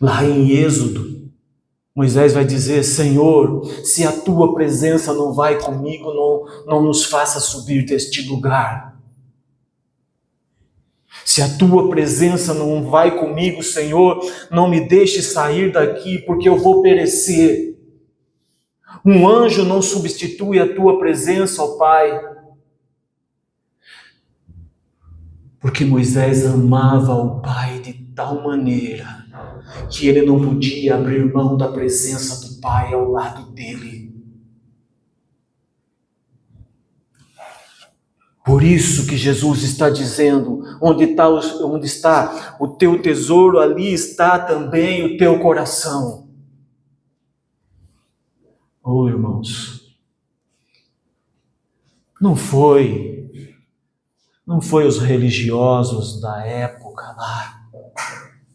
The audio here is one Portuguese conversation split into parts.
Lá em Êxodo, Moisés vai dizer: Senhor, se a tua presença não vai comigo, não nos faça subir deste lugar. Se a tua presença não vai comigo, Senhor, não me deixe sair daqui, porque eu vou perecer. Um anjo não substitui a tua presença, ó Pai. Porque Moisés amava o Pai de tal maneira que ele não podia abrir mão da presença do Pai ao lado dele. Por isso que Jesus está dizendo: onde está o teu tesouro, ali está também o teu coração. Oh, irmãos, não foi os religiosos da época lá,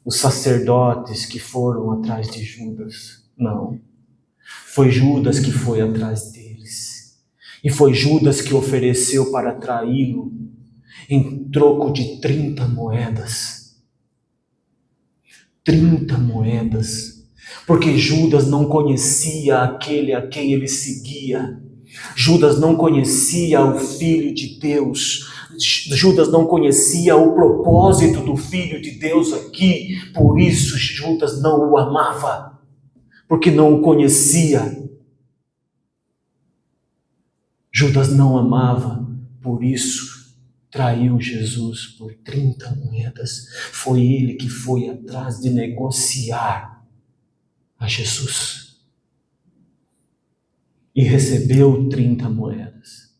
os sacerdotes que foram atrás de Judas, não. Foi Judas que foi atrás deles. E foi Judas que ofereceu para traí-lo em troco de 30 moedas. 30 moedas. Porque Judas não conhecia aquele a quem ele seguia. Judas não conhecia o Filho de Deus. Judas não conhecia o propósito do Filho de Deus aqui. Por isso Judas não o amava. Porque não o conhecia. Judas não amava, por isso traiu Jesus por 30 moedas. Foi ele que foi atrás de negociar a Jesus. E recebeu 30 moedas.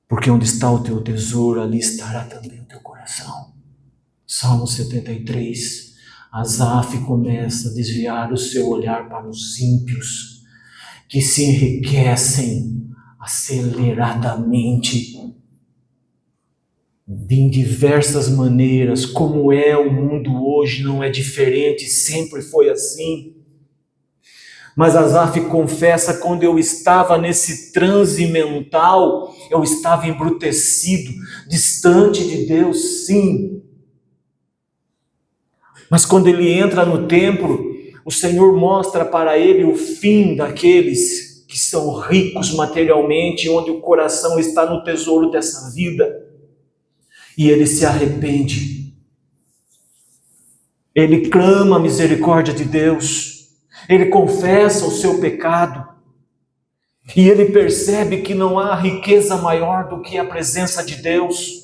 Porque onde está o teu tesouro, ali estará também o teu coração. Salmo 73. Asaf começa a desviar o seu olhar para os ímpios, que se enriquecem aceleradamente, de diversas maneiras. Como é o mundo hoje, não é diferente, sempre foi assim. Mas Asaf confessa: quando eu estava nesse transe mental, eu estava embrutecido, distante de Deus, sim. Mas quando ele entra no templo, o Senhor mostra para ele o fim daqueles que são ricos materialmente, onde o coração está no tesouro dessa vida. E ele se arrepende. Ele clama a misericórdia de Deus. Ele confessa o seu pecado. E ele percebe que não há riqueza maior do que a presença de Deus.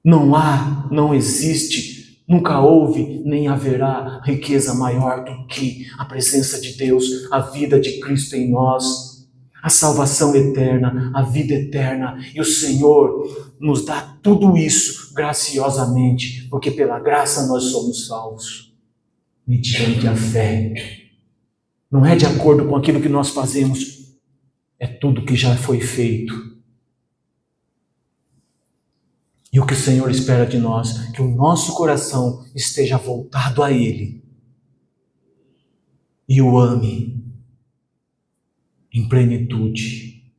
Não existe. Nunca houve, nem haverá riqueza maior do que a presença de Deus, a vida de Cristo em nós, a salvação eterna, a vida eterna. E o Senhor nos dá tudo isso graciosamente, porque pela graça nós somos salvos, mediante a fé. Não é de acordo com aquilo que nós fazemos, é tudo que já foi feito. E o que o Senhor espera de nós, que o nosso coração esteja voltado a Ele e o ame em plenitude.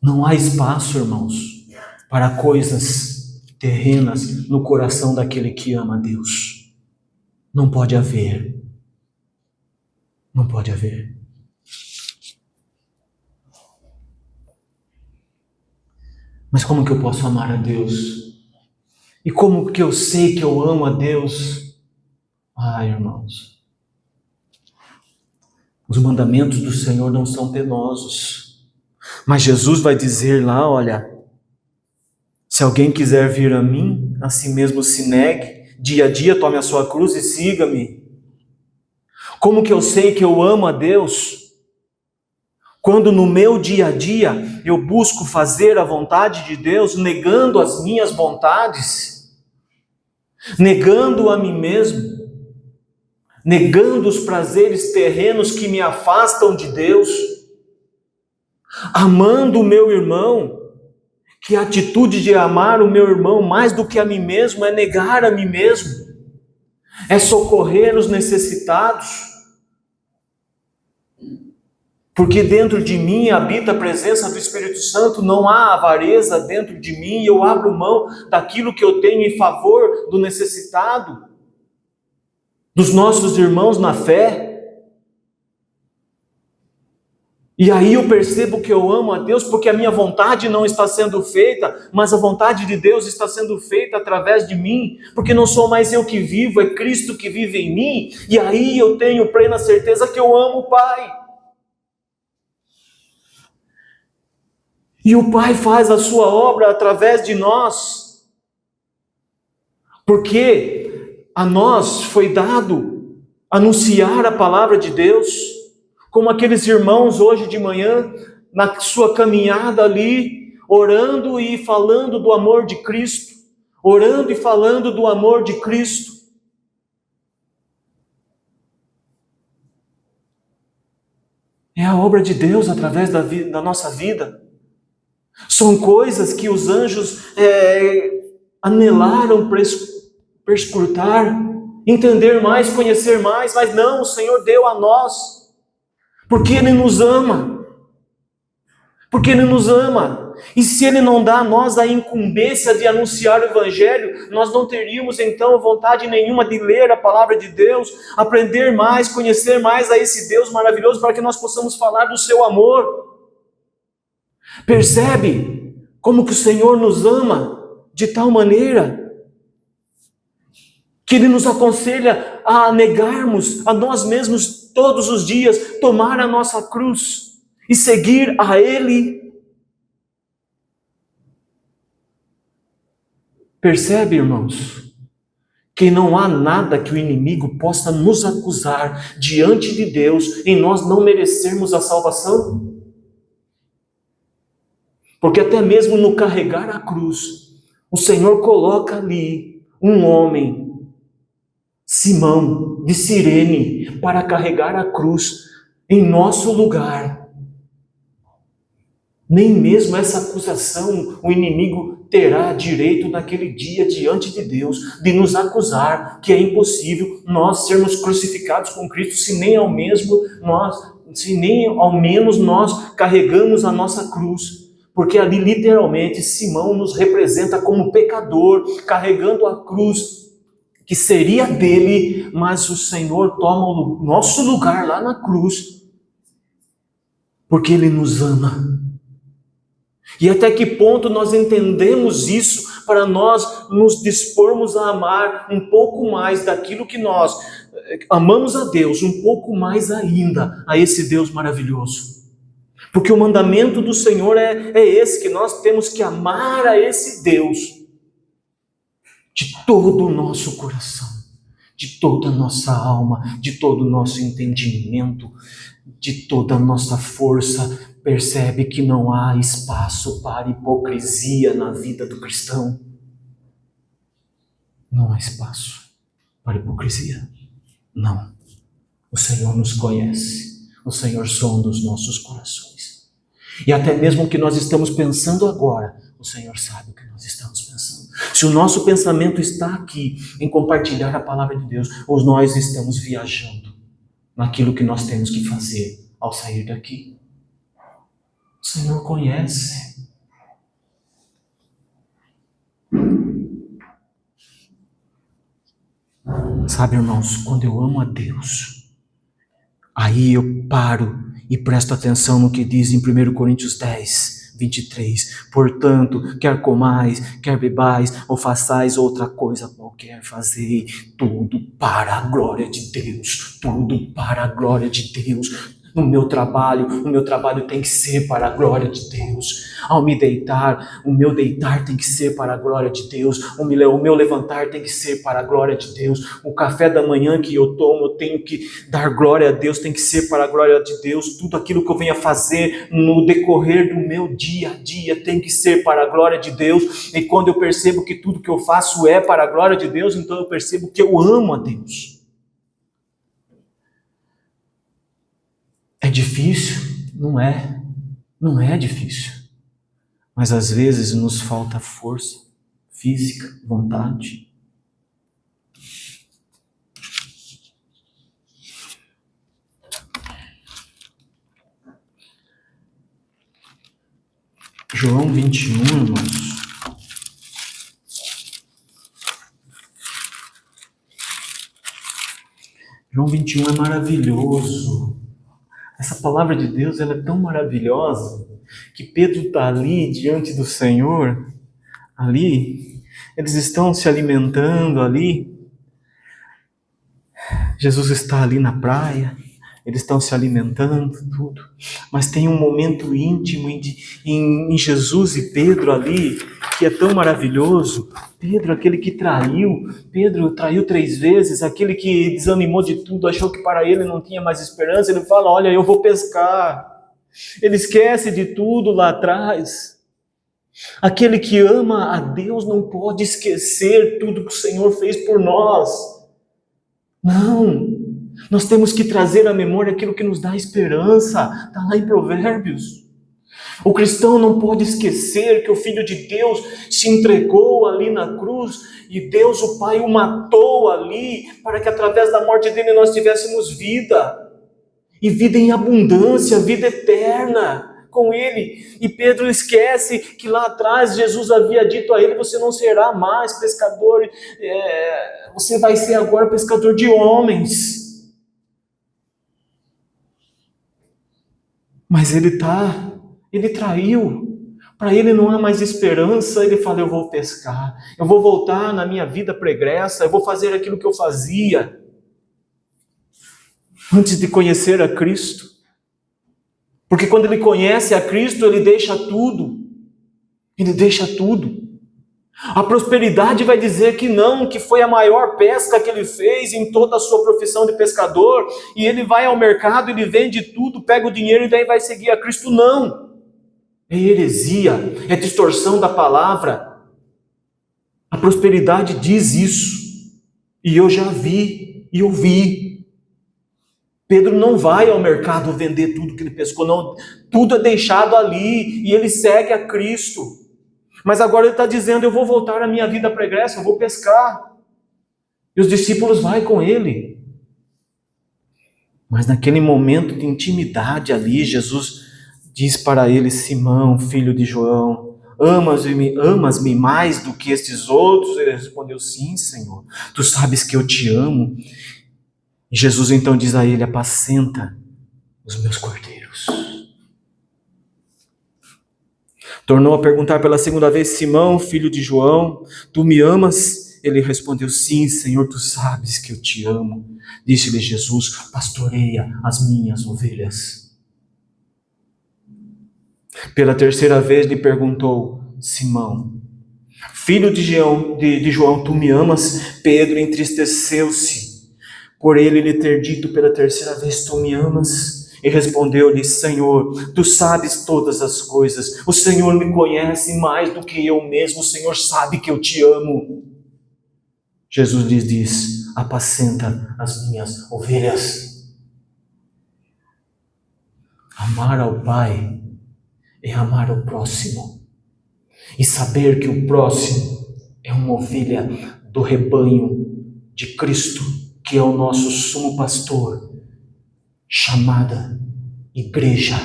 Não há espaço, irmãos, para coisas terrenas no coração daquele que ama a Deus. Não pode haver. Não pode haver. Mas como que eu posso amar a Deus? E como que eu sei que eu amo a Deus? Irmãos, os mandamentos do Senhor não são penosos. Mas Jesus vai dizer lá, olha, se alguém quiser vir a mim, a si mesmo se negue, dia a dia tome a sua cruz e siga-me. Como que eu sei que eu amo a Deus? Quando no meu dia a dia eu busco fazer a vontade de Deus, negando as minhas vontades, negando a mim mesmo, negando os prazeres terrenos que me afastam de Deus, amando o meu irmão, que a atitude de amar o meu irmão mais do que a mim mesmo é negar a mim mesmo, é socorrer os necessitados. Porque dentro de mim habita a presença do Espírito Santo, não há avareza dentro de mim, e eu abro mão daquilo que eu tenho em favor do necessitado, dos nossos irmãos na fé. E aí eu percebo que eu amo a Deus, porque a minha vontade não está sendo feita, mas a vontade de Deus está sendo feita através de mim, porque não sou mais eu que vivo, é Cristo que vive em mim, e aí eu tenho plena certeza que eu amo o Pai. E o Pai faz a sua obra através de nós, porque a nós foi dado anunciar a palavra de Deus, como aqueles irmãos hoje de manhã, na sua caminhada ali, orando e falando do amor de Cristo, orando e falando do amor de Cristo. É a obra de Deus através da nossa vida. São coisas que os anjos anelaram perscrutar, entender mais, conhecer mais, mas não, o Senhor deu a nós, porque Ele nos ama. Porque Ele nos ama. E se Ele não dá a nós a incumbência de anunciar o Evangelho, nós não teríamos então vontade nenhuma de ler a palavra de Deus, aprender mais, conhecer mais a esse Deus maravilhoso, para que nós possamos falar do seu amor. Percebe como que o Senhor nos ama de tal maneira que Ele nos aconselha a negarmos a nós mesmos todos os dias, tomar a nossa cruz e seguir a Ele. Percebe, irmãos, que não há nada que o inimigo possa nos acusar diante de Deus em nós não merecermos a salvação? Porque até mesmo no carregar a cruz, o Senhor coloca ali um homem, Simão de Cirene, para carregar a cruz em nosso lugar. Nem mesmo essa acusação o inimigo terá direito naquele dia diante de Deus de nos acusar, que é impossível nós sermos crucificados com Cristo se nem ao menos nós carregamos a nossa cruz. Porque ali literalmente Simão nos representa como pecador, carregando a cruz que seria dele, mas o Senhor toma o nosso lugar lá na cruz, porque Ele nos ama. E até que ponto nós entendemos isso para nós nos dispormos a amar um pouco mais daquilo que nós amamos a Deus, um pouco mais ainda a esse Deus maravilhoso. Porque o mandamento do Senhor é esse, que nós temos que amar a esse Deus de todo o nosso coração, de toda a nossa alma, de todo o nosso entendimento, de toda a nossa força. Percebe que não há espaço para hipocrisia na vida do cristão. Não há espaço para hipocrisia. Não. O Senhor nos conhece. O Senhor sonda os nossos corações. E até mesmo o que nós estamos pensando agora, o Senhor sabe o que nós estamos pensando. Se o nosso pensamento está aqui em compartilhar a palavra de Deus, ou nós estamos viajando naquilo que nós temos que fazer ao sair daqui. O Senhor conhece. Sabe, irmãos, quando eu amo a Deus, aí eu paro e presto atenção no que diz em 1 Coríntios 10, 23. Portanto, quer comais, quer bebais, ou façais outra coisa qualquer, fazei tudo para a glória de Deus. Tudo para a glória de Deus. No meu trabalho, o meu trabalho tem que ser para a glória de Deus. Ao me deitar, o meu deitar tem que ser para a glória de Deus. O meu levantar tem que ser para a glória de Deus. O café da manhã que eu tomo, eu tenho que dar glória a Deus, tem que ser para a glória de Deus. Tudo aquilo que eu venho a fazer no decorrer do meu dia a dia tem que ser para a glória de Deus. E quando eu percebo que tudo que eu faço é para a glória de Deus, então eu percebo que eu amo a Deus. É difícil? Não é. Não é difícil. Mas às vezes nos falta força física, vontade. João 21, irmãos. João 21 é maravilhoso. Essa palavra de Deus, ela é tão maravilhosa que Pedro está ali diante do Senhor, ali, eles estão se alimentando ali. Jesus está ali na praia, eles estão se alimentando, tudo. Mas tem um momento íntimo em Jesus e Pedro ali, que é tão maravilhoso. Pedro, aquele que traiu, Pedro traiu 3 vezes, aquele que desanimou de tudo, achou que para ele não tinha mais esperança, ele fala, olha, eu vou pescar. Ele esquece de tudo lá atrás. Aquele que ama a Deus não pode esquecer tudo que o Senhor fez por nós. Não, nós temos que trazer à memória aquilo que nos dá esperança. Está lá em Provérbios. O cristão não pode esquecer que o Filho de Deus se entregou ali na cruz e Deus, o Pai, o matou ali para que através da morte dele nós tivéssemos vida. E vida em abundância, vida eterna com ele. E Pedro esquece que lá atrás Jesus havia dito a ele, você não será mais pescador, você vai ser agora pescador de homens. Mas ele traiu. Para ele não há mais esperança, ele fala, eu vou pescar, eu vou voltar na minha vida pregressa, eu vou fazer aquilo que eu fazia antes de conhecer a Cristo. Porque quando ele conhece a Cristo, ele deixa tudo. Ele deixa tudo. A prosperidade vai dizer que não, que foi a maior pesca que ele fez em toda a sua profissão de pescador, e ele vai ao mercado, ele vende tudo, pega o dinheiro e daí vai seguir a Cristo. Não. É heresia, é distorção da palavra. A prosperidade diz isso. E eu já vi e ouvi. Pedro não vai ao mercado vender tudo que ele pescou, não. Tudo é deixado ali e ele segue a Cristo. Mas agora ele está dizendo, eu vou voltar à minha vida pregressa, eu vou pescar. E os discípulos vão com ele. Mas naquele momento de intimidade ali, Jesus diz para ele, Simão, filho de João, amas-me mais do que estes outros? Ele respondeu, sim, Senhor, tu sabes que eu te amo. E Jesus então diz a ele, apacenta os meus cordeiros. Tornou a perguntar pela segunda vez, Simão, filho de João, tu me amas? Ele respondeu, sim, Senhor, tu sabes que eu te amo. Disse-lhe Jesus, pastoreia as minhas ovelhas. Pela terceira vez lhe perguntou, Simão, filho de João, tu me amas? Pedro entristeceu-se por ele lhe ter dito pela terceira vez, tu me amas? E respondeu-lhe, Senhor, tu sabes todas as coisas, o Senhor me conhece mais do que eu mesmo, o Senhor sabe que eu te amo. Jesus lhes diz, apacenta as minhas ovelhas. Amar ao Pai é amar ao próximo. E saber que o próximo é uma ovelha do rebanho de Cristo, que é o nosso sumo pastor, chamada igreja.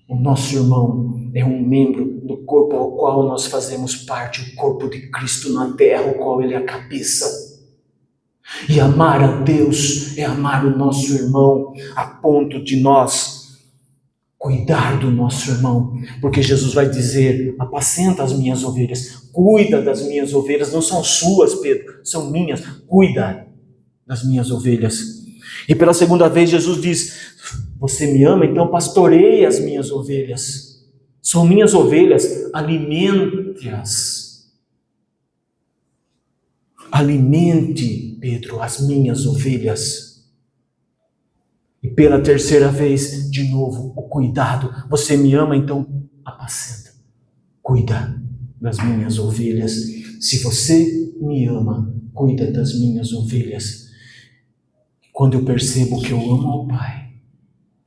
O nosso irmão é um membro do corpo ao qual nós fazemos parte, o corpo de Cristo na terra, o qual ele é a cabeça. E amar a Deus é amar o nosso irmão, a ponto de nós cuidar do nosso irmão, porque Jesus vai dizer, apacenta as minhas ovelhas, cuida das minhas ovelhas, não são suas, Pedro, são minhas, cuida das minhas ovelhas. E pela segunda vez Jesus diz, você me ama, então pastoreie as minhas ovelhas, são minhas ovelhas, alimente-as. Alimente, Pedro, as minhas ovelhas. E pela terceira vez, de novo, o cuidado. Você me ama, então apacenta. Cuida das minhas ovelhas. Se você me ama, cuida das minhas ovelhas. Quando eu percebo que eu amo ao Pai,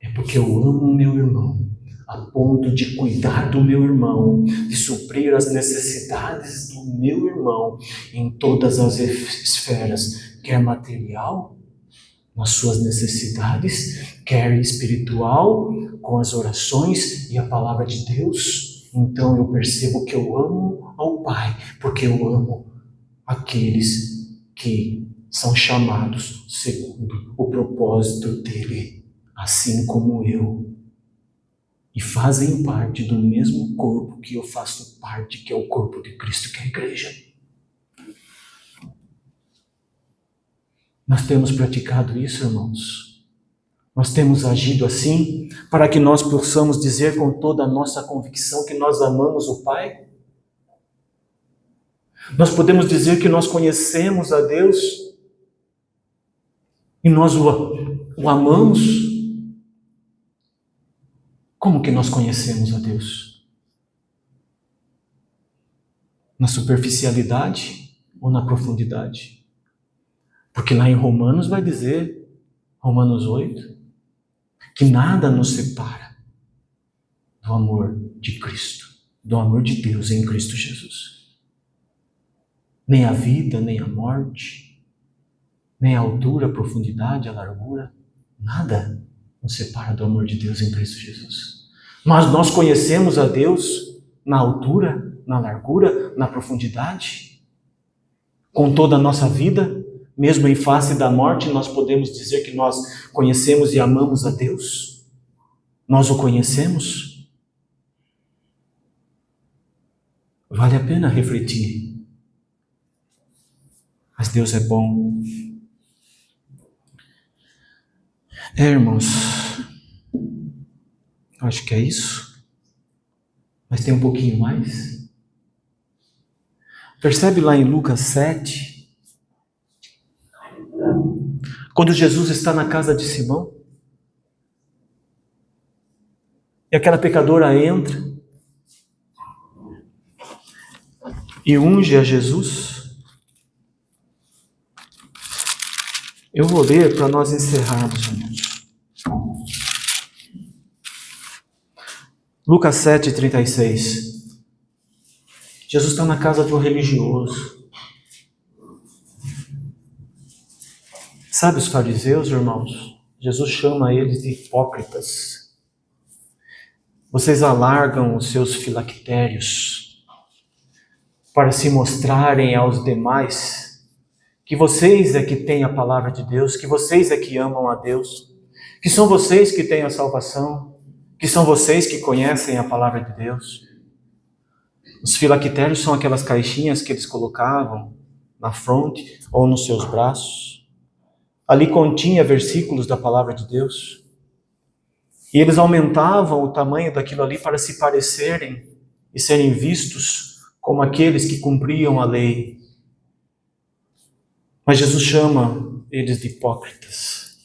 é porque eu amo o meu irmão, a ponto de cuidar do meu irmão, de suprir as necessidades do meu irmão em todas as esferas, quer material, nas suas necessidades, quer espiritual, com as orações e a palavra de Deus, então eu percebo que eu amo ao Pai, porque eu amo aqueles que são chamados segundo o propósito dele, assim como eu, e fazem parte do mesmo corpo que eu faço parte, que é o corpo de Cristo, que é a igreja. Nós temos praticado isso, irmãos. Nós temos agido assim para que nós possamos dizer com toda a nossa convicção que nós amamos o Pai? Nós podemos dizer que nós conhecemos a Deus e nós o amamos? Como que nós conhecemos a Deus? Na superficialidade ou na profundidade? Porque lá em Romanos vai dizer, Romanos 8, que nada nos separa do amor de Cristo, do amor de Deus em Cristo Jesus. Nem a vida, nem a morte, nem a altura, a profundidade, a largura, nada nos separa do amor de Deus em Cristo Jesus. Mas nós conhecemos a Deus na altura, na largura, na profundidade, com toda a nossa vida, mesmo em face da morte, nós podemos dizer que nós conhecemos e amamos a Deus? Nós o conhecemos? Vale a pena refletir. Mas Deus é bom. Irmãos, acho que é isso. Mas tem um pouquinho mais. Percebe lá em Lucas 7, quando Jesus está na casa de Simão, e aquela pecadora entra e unge a Jesus. Eu vou ler para nós encerrarmos, irmãos. Lucas 7:36. Jesus está na casa de um religioso. Sabe os fariseus, irmãos? Jesus chama eles de hipócritas. Vocês alargam os seus filactérios para se mostrarem aos demais que vocês é que têm a palavra de Deus, que vocês é que amam a Deus, que são vocês que têm a salvação, que são vocês que conhecem a palavra de Deus. Os filactérios são aquelas caixinhas que eles colocavam na fronte ou nos seus braços. Ali continha versículos da palavra de Deus. E eles aumentavam o tamanho daquilo ali para se parecerem e serem vistos como aqueles que cumpriam a lei. Mas Jesus chama eles de hipócritas.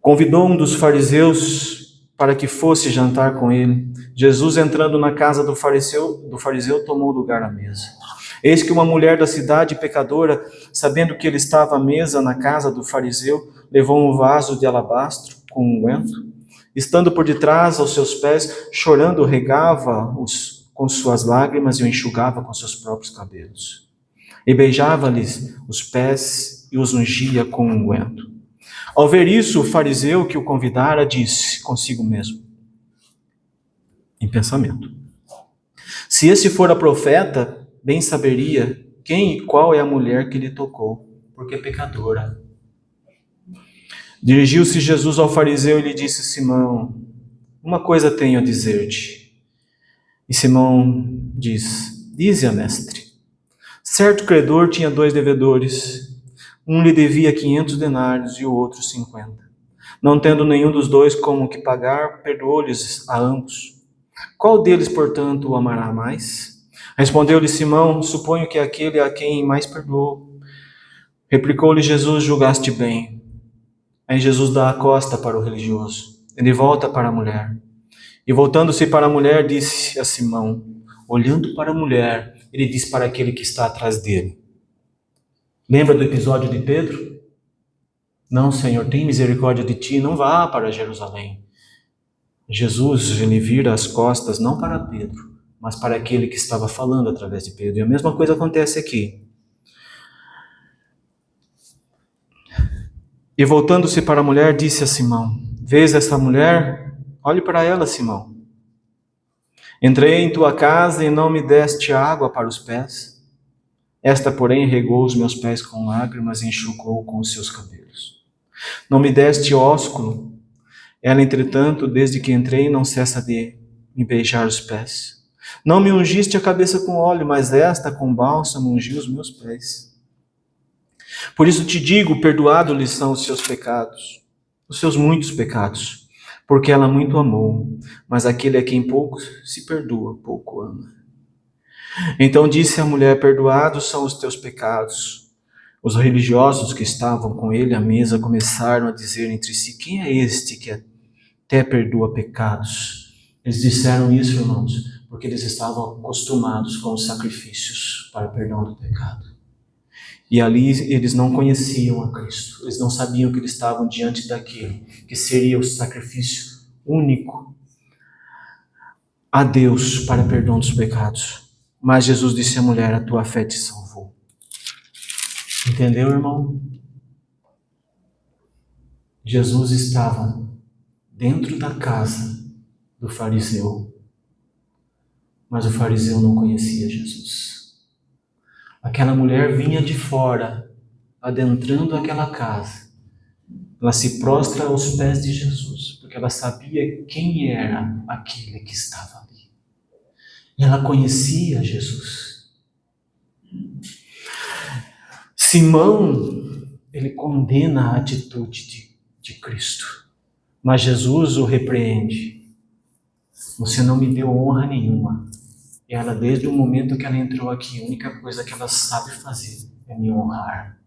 Convidou um dos fariseus para que fosse jantar com ele. Jesus, entrando na casa do fariseu, tomou lugar à mesa. Eis que uma mulher da cidade, pecadora, sabendo que ele estava à mesa na casa do fariseu, levou um vaso de alabastro com unguento. Estando por detrás aos seus pés, chorando, regava-os com suas lágrimas e o enxugava com seus próprios cabelos. E beijava-lhes os pés e os ungia com unguento. Ao ver isso, o fariseu que o convidara disse consigo mesmo, em pensamento: se esse for a profeta, bem saberia quem e qual é a mulher que lhe tocou, porque é pecadora. Dirigiu-se Jesus ao fariseu e lhe disse: Simão, uma coisa tenho a dizer-te. E Simão diz: dize-a, mestre. Certo credor tinha 2 devedores. Um lhe devia 500 denários e o outro 50. Não tendo nenhum dos dois como que pagar, perdoou-lhes a ambos. Qual deles, portanto, o amará mais? Respondeu-lhe Simão: suponho que é aquele a quem mais perdoou. Replicou-lhe Jesus: julgaste bem. Aí Jesus dá a costa para o religioso. Ele volta para a mulher. E voltando-se para a mulher, disse a Simão, olhando para a mulher, ele disse para aquele que está atrás dele: lembra do episódio de Pedro? Não, Senhor, tem misericórdia de ti, não vá para Jerusalém. Jesus, ele vira as costas não para Pedro, mas para aquele que estava falando através de Pedro. E a mesma coisa acontece aqui. E voltando-se para a mulher, disse a Simão: vês essa mulher? Olhe para ela, Simão. Entrei em tua casa e não me deste água para os pés. Esta, porém, regou os meus pés com lágrimas e enxugou com os seus cabelos. Não me deste ósculo. Ela, entretanto, desde que entrei, não cessa de me beijar os pés. Não me ungiste a cabeça com óleo, mas esta, com bálsamo, ungiu os meus pés. Por isso te digo, perdoados-lhes são os seus pecados, os seus muitos pecados, porque ela muito amou, mas aquele a quem pouco se perdoa, pouco ama. Então disse a mulher, perdoados são os teus pecados. Os religiosos que estavam com ele à mesa começaram a dizer entre si, quem é este que até perdoa pecados? Eles disseram isso, irmãos, porque eles estavam acostumados com os sacrifícios para o perdão do pecado. E ali eles não conheciam a Cristo, eles não sabiam que eles estavam diante daquele que seria o sacrifício único a Deus para o perdão dos pecados. Mas Jesus disse à mulher, a tua fé te salvou. Entendeu, irmão? Jesus estava dentro da casa do fariseu, mas o fariseu não conhecia Jesus. Aquela mulher vinha de fora, adentrando aquela casa. Ela se prostra aos pés de Jesus, porque ela sabia quem era aquele que estava ali. Ela conhecia Jesus. Simão, ele condena a atitude de Cristo, mas Jesus o repreende. Você não me deu honra nenhuma. E ela, desde o momento que ela entrou aqui, a única coisa que ela sabe fazer é me honrar.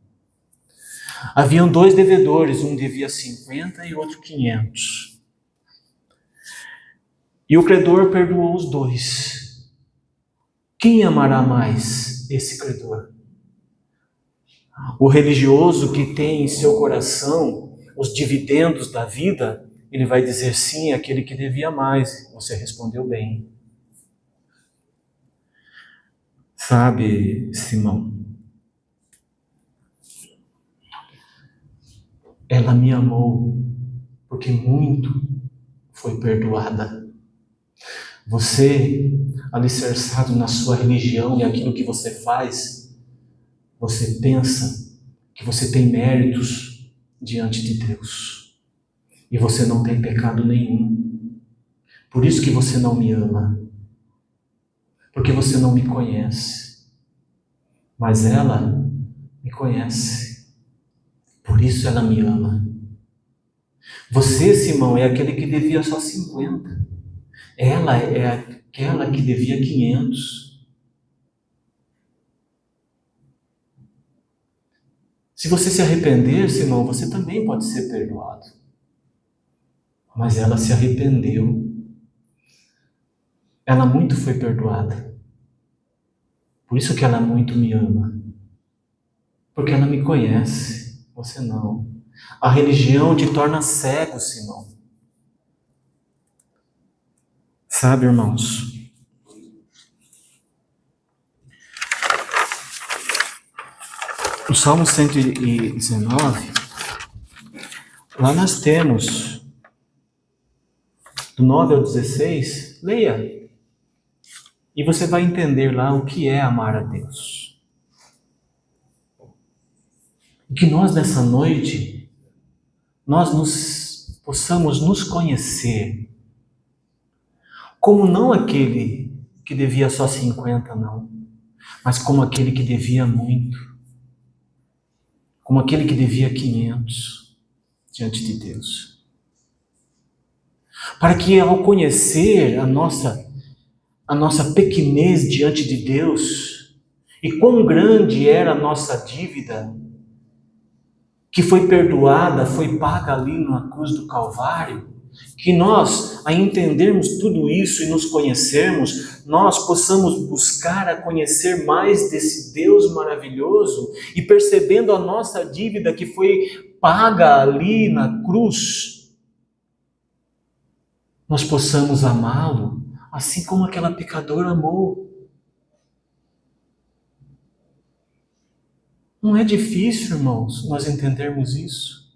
Haviam 2 devedores, um devia 50 e outro 500. E o credor perdoou os 2. Quem amará mais esse credor? O religioso que tem em seu coração os dividendos da vida, ele vai dizer sim, aquele que devia mais. Você respondeu bem. Sabe, Simão, ela me amou porque muito foi perdoada. Você, alicerçado na sua religião e aquilo que você faz, você pensa que você tem méritos diante de Deus. E você não tem pecado nenhum. Por isso que você não me ama. Porque você não me conhece. Mas ela me conhece. Por isso ela me ama. Você, Simão, é aquele que devia só 50. Ela é aquela que devia 500. Se você se arrepender, Simão, você também pode ser perdoado. Mas ela se arrependeu. Ela muito foi perdoada. Por isso que ela muito me ama. Porque ela me conhece. Você não. A religião te torna cego, Simão. Sabe, irmãos? No Salmo 119, lá nós temos, do 9 ao 16, leia. E você vai entender lá o que é amar a Deus. E que nós, nessa noite, possamos nos conhecer como não aquele que devia só 50, não, mas como aquele que devia muito, como aquele que devia 500 diante de Deus. Para que ao conhecer a nossa pequenez diante de Deus, e quão grande era a nossa dívida, que foi perdoada, foi paga ali na cruz do Calvário, que nós, a entendermos tudo isso e nos conhecermos, nós possamos buscar a conhecer mais desse Deus maravilhoso e percebendo a nossa dívida que foi paga ali na cruz, nós possamos amá-lo assim como aquela pecadora amou. Não é difícil, irmãos, nós entendermos isso,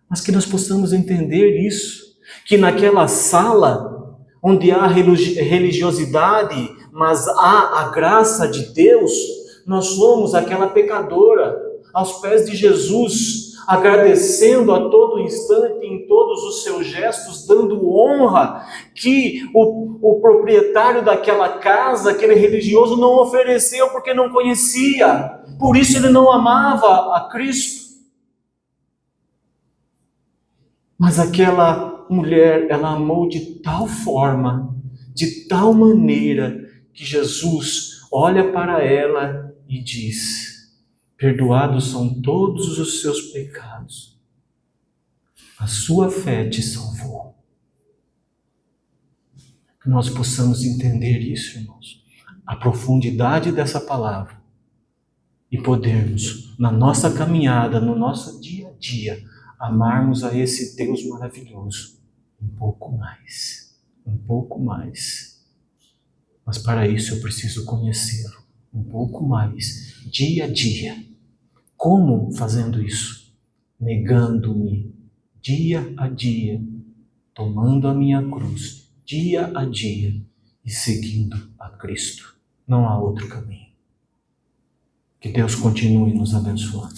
mas que nós possamos entender isso. que naquela sala, onde há religiosidade, mas há a graça de Deus, nós somos aquela pecadora, aos pés de Jesus, agradecendo a todo instante, em todos os seus gestos, dando honra que o proprietário daquela casa, aquele religioso, não ofereceu porque não conhecia, por isso ele não amava a Cristo. Mas aquela mulher, ela amou de tal forma, de tal maneira, que Jesus olha para ela e diz: perdoados são todos os seus pecados, a sua fé te salvou. Que nós possamos entender isso, irmãos, a profundidade dessa palavra, e podermos, na nossa caminhada, no nosso dia a dia, amarmos a esse Deus maravilhoso um pouco mais, um pouco mais. Mas para isso eu preciso conhecê-lo um pouco mais, dia a dia. Como fazendo isso? Negando-me dia a dia, tomando a minha cruz dia a dia e seguindo a Cristo. Não há outro caminho. Que Deus continue nos abençoando.